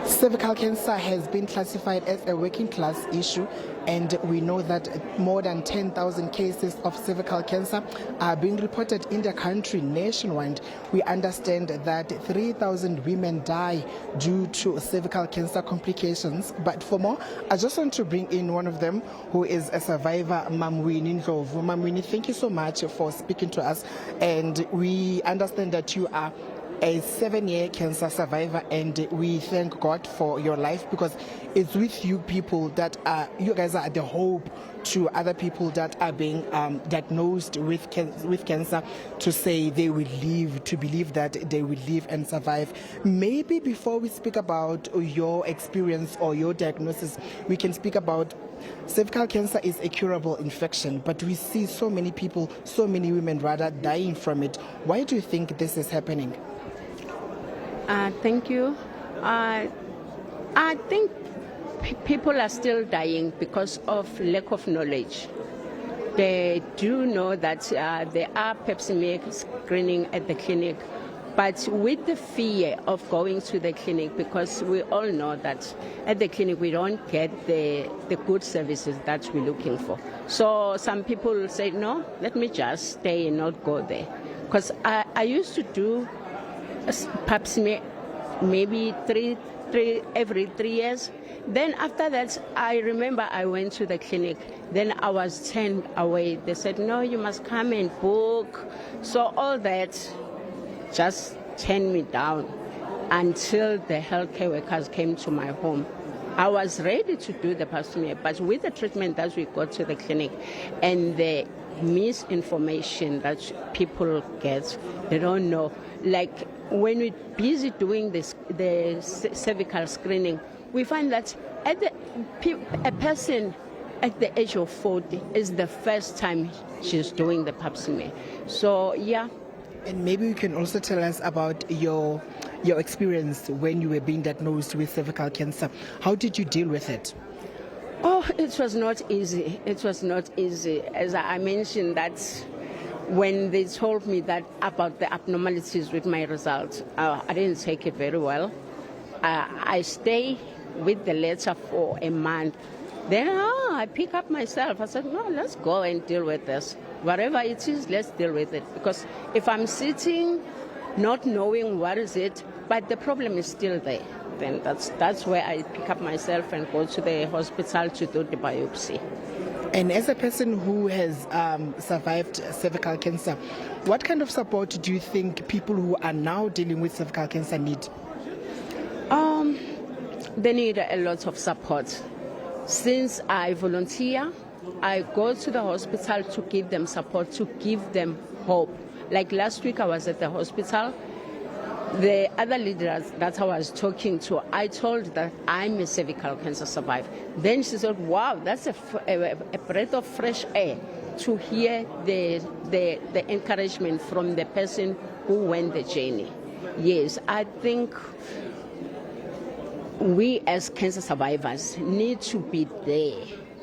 Cervical cancer has been classified as a working class issue, and we know that more than 10,000 cases of cervical cancer are being reported in the country nationwide. We understand that 3,000 women die due to cervical cancer complications. But for more, I just want to bring in one of them who is a survivor, Mamwini Ndlovu. Mamwini, thank you so much for speaking to us, and we understand that you are a 7-year cancer survivor, and we thank God for your life, because it's with you people that you guys are the hope to other people that are being diagnosed with cancer, to say they will live, to believe that they will live and survive. Maybe before we speak about your experience or your diagnosis, we can speak about cervical cancer is a curable infection, but we see so many people, so many women rather, dying from it. Why do you think this is happening? Thank you. I think people are still dying because of lack of knowledge. They do know that there are pap smear screening at the clinic, but with the fear of going to the clinic, because we all know that at the clinic we don't get the good services that we're looking for. So some people say, no, let me just stay and not go there. Because I used to do pap smear maybe every 3 years. Then after that, I remember I went to the clinic. Then I was turned away. They said, no, you must come and book. So all that just turned me down until the healthcare workers came to my home. I was ready to do the pap smear, but with the treatment that we got to the clinic and the misinformation that people get, they don't know. Like when we're busy doing the cervical screening, we find that a person at the age of 40 is the first time she's doing the pap smear. So, yeah. And maybe you can also tell us about your experience when you were being diagnosed with cervical cancer. How did you deal with it? Oh, it was not easy. It was not easy. As I mentioned, that when they told me that about the abnormalities with my results, I didn't take it very well. I stayed with the letter for a month. Then I pick up myself. I said, no, let's go and deal with this. Whatever it is, let's deal with it. Because if I'm sitting not knowing what is it, but the problem is still there, then that's where I pick up myself and go to the hospital to do the biopsy. And as a person who has survived cervical cancer, what kind of support do you think people who are now dealing with cervical cancer need? They need a lot of support. Since I volunteer, I go to the hospital to give them support, to give them hope. Like last week I was at the hospital. The other leaders that I was talking to, I told that I'm a cervical cancer survivor. Then she said, wow, that's a breath of fresh air to hear the encouragement from the person who went the journey. Yes, I think we as cancer survivors need to be there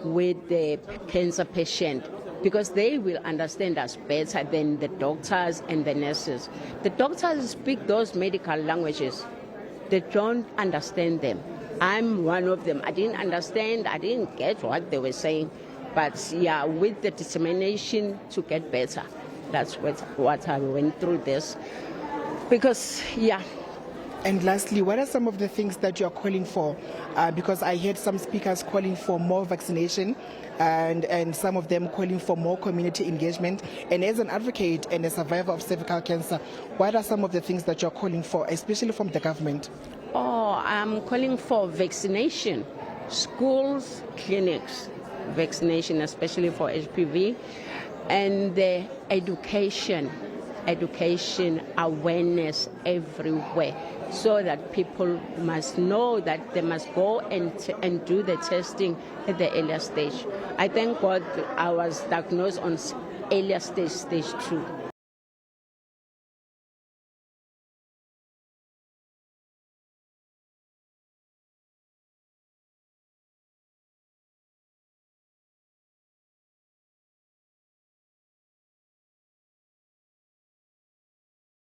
with the cancer patient, because they will understand us better than the doctors and the nurses. The doctors speak those medical languages. They don't understand them. I'm one of them. I didn't understand. I didn't get what they were saying. But yeah, with the determination to get better, that's what I went through this. Because, yeah. And lastly, what are some of the things that you're calling for? Because I heard some speakers calling for more vaccination, and some of them calling for more community engagement. And as an advocate and a survivor of cervical cancer, what are some of the things that you're calling for, especially from the government? Oh, I'm calling for vaccination. Schools, clinics, vaccination, especially for HPV, and the education awareness everywhere, so that people must know that they must go and do the testing at the earlier stage. I thank God I was diagnosed on earlier stage 2.